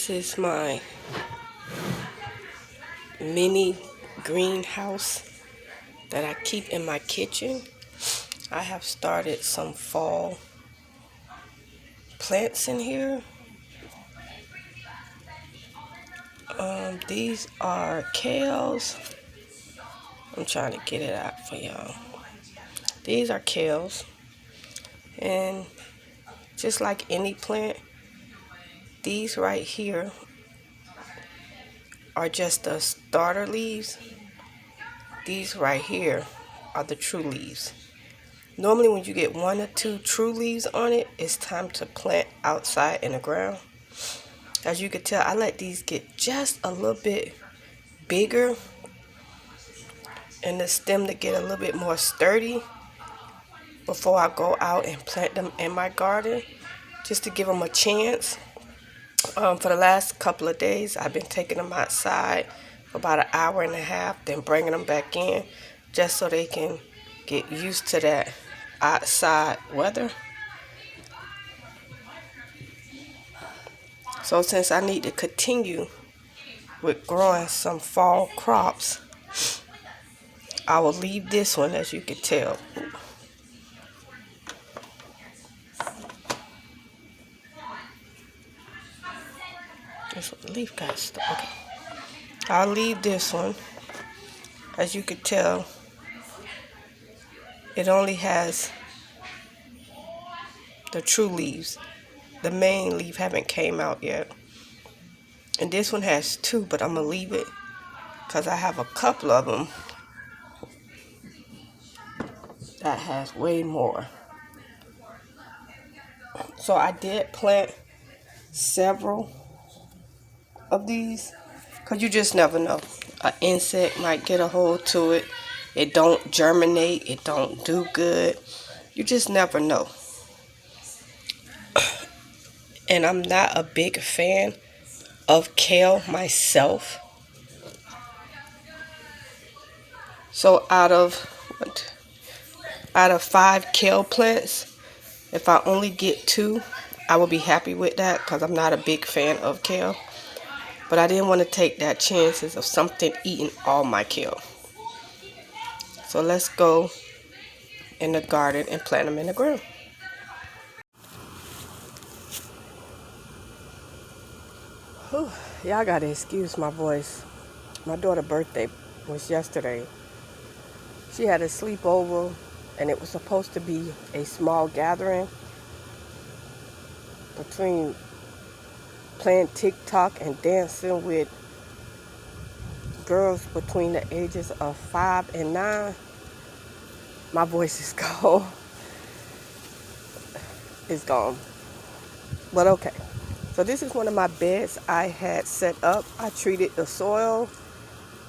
This is my mini greenhouse that I keep in my kitchen. I have started some fall plants in here. These are kales. I'm trying to get it out for y'all. These are kales, and just like any plant, these right here are just the starter leaves. These right here are the true leaves. Normally when you get 1 or 2 true leaves on it, it's time to plant outside in the ground. As you can tell, I let these get just a little bit bigger and the stem to get a little bit more sturdy before I go out and plant them in my garden, just to give them a chance. For the last couple of days, I've been taking them outside for about an hour and a half, then bringing them back in, just so they can get used to that outside weather. So since I need to continue with growing some fall crops, I will leave this one, as you can tell. This one, the leaf got stuck. Okay. I'll leave this one. As you can tell, it only has the true leaves. The main leaf haven't came out yet. And this one has 2, but I'm going to leave it because I have a couple of them that has way more. So I did plant several of these because you just never know. An insect might get a hold to it. It don't germinate. It don't do good. You just never know. And I'm not a big fan of kale myself. So out of 5 kale plants, if I only get 2, I will be happy with that because I'm not a big fan of kale. But I didn't want to take that chances of something eating all my kale. So let's go in the garden and plant them in the ground. Y'all gotta excuse my voice. My daughter's birthday was yesterday. She had a sleepover, and it was supposed to be a small gathering between playing TikTok and dancing with girls between the ages of 5 and 9. My voice is gone. It's gone. But okay. So this is one of my beds I had set up. I treated the soil.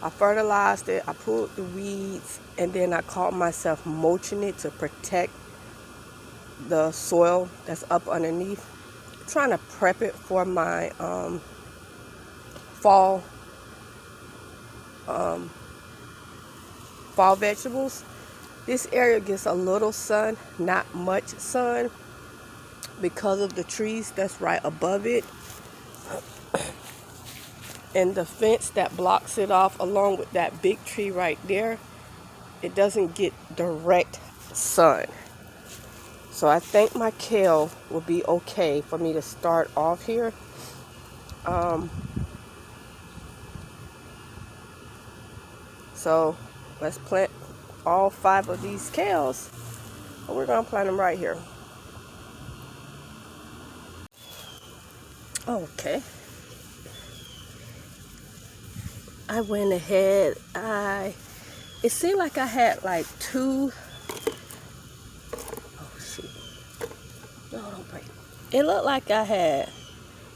I fertilized it. I pulled the weeds. And then I caught myself mulching it to protect the soil that's up underneath. Trying to prep it for my fall vegetables. This area gets a little sun, not much sun, because of the trees that's right above it and the fence that blocks it off, along with that big tree right there. It doesn't get direct sun. So I think my kale will be okay for me to start off here. So let's plant all 5 of these kales. We're going to plant them right here. Okay. I went ahead. It seemed like I had like 2. Oh shoot! No, don't break. It looked like I had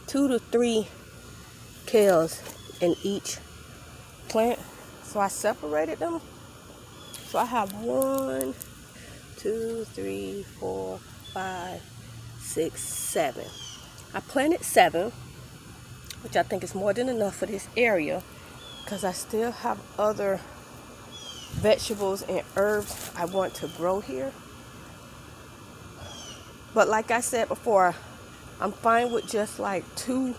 2 to 3 kales in each plant. So I separated them. So I have 1, 2, 3, 4, 5, 6, 7. I planted 7, which I think is more than enough for this area, because I still have other vegetables and herbs I want to grow here. But like I said before, I'm fine with just like 2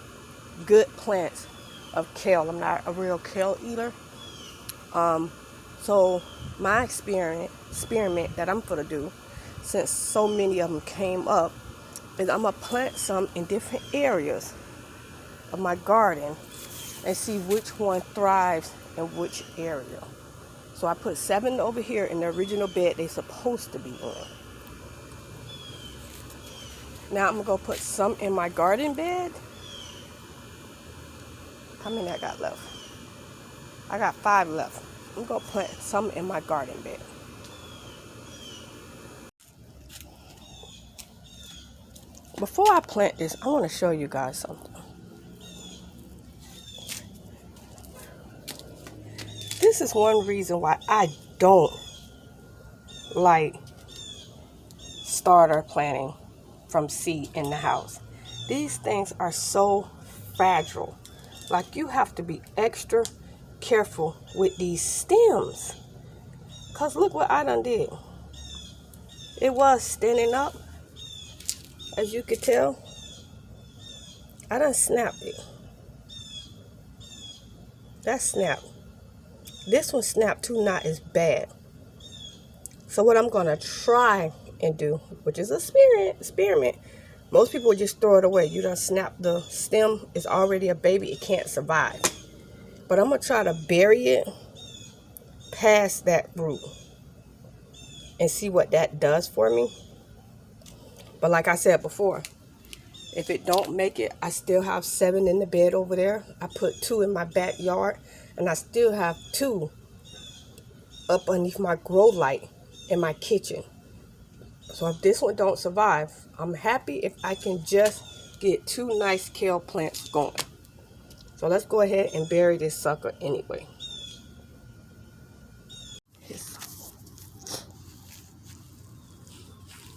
good plants of kale. I'm not a real kale eater. So my experiment that I'm gonna do, since so many of them came up, is I'm gonna plant some in different areas of my garden and see which one thrives in which area. So I put 7 over here in the original bed they're supposed to be in. Now I'm gonna go put some in my garden bed. How many I got left? I got 5 left. I'm gonna plant some in my garden bed. Before I plant this, I want to show you guys something. This is one reason why I don't like starter planting from seed in the house. These things are so fragile. Like, you have to be extra careful with these stems. Cause look what I done did. It was standing up, as you could tell. I done snapped it. That snapped. This one snapped too, not as bad. So what I'm gonna try and do, which is an experiment. Most people would just throw it away. You done snap the stem. It's already a baby. It can't survive. But I'm gonna try to bury it past that root and see what that does for me. But like I said before, if it don't make it, I still have 7 in the bed over there. I put 2 in my backyard, and I still have 2 up underneath my grow light in my kitchen. So if this one don't survive, I'm happy if I can just get 2 nice kale plants going. So let's go ahead and bury this sucker anyway.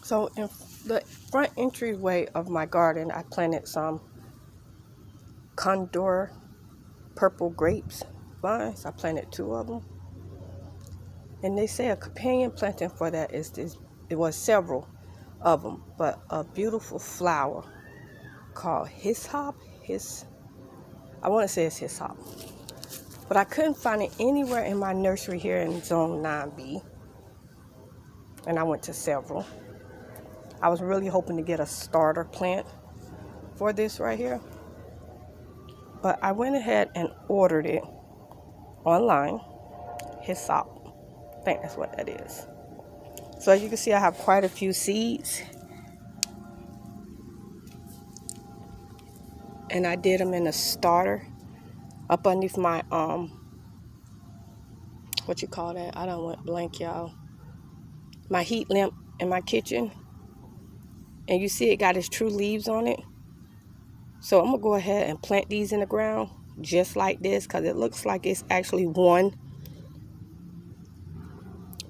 So in the front entryway of my garden, I planted some condor purple grapes vines. I planted 2 of them. And they say a companion planting for that is this. It was several of them, but a beautiful flower called hyssop. I want to say it's hyssop, but I couldn't find it anywhere in my nursery here in Zone 9B. And I went to several. I was really hoping to get a starter plant for this right here, but I went ahead and ordered it online. Hyssop, I think that's what that is. So as you can see, I have quite a few seeds, and I did them in a starter up underneath my what you call that? I don't want blank, y'all. My heat lamp in my kitchen, and you see it got its true leaves on it. So I'm gonna go ahead and plant these in the ground just like this, because it looks like it's actually 1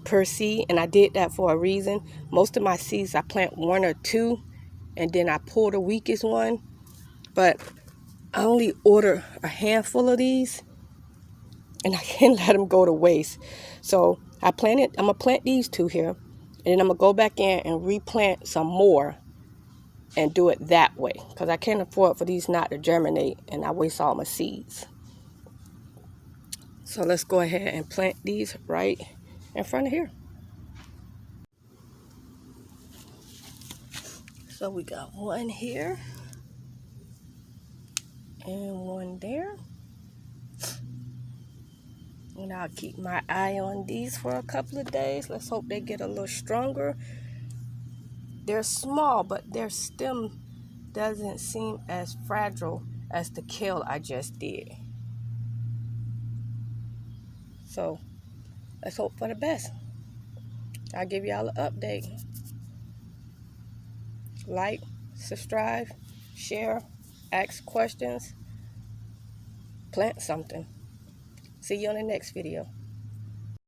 per seed, and I did that for a reason. Most of my seeds I plant 1 or 2, and then I pull the weakest one. But I only order a handful of these, and I can't let them go to waste. So I'm gonna plant these 2 here, and then I'm gonna go back in and replant some more and do it that way, because I can't afford for these not to germinate and I waste all my seeds. So let's go ahead and plant these right in front of here. So we got 1 here and 1 there. And I'll keep my eye on these for a couple of days. Let's hope they get a little stronger. They're small, but their stem doesn't seem as fragile as the kale I just did. So let's hope for the best. I'll give y'all an update. Like, subscribe, share, ask questions, plant something. See you on the next video.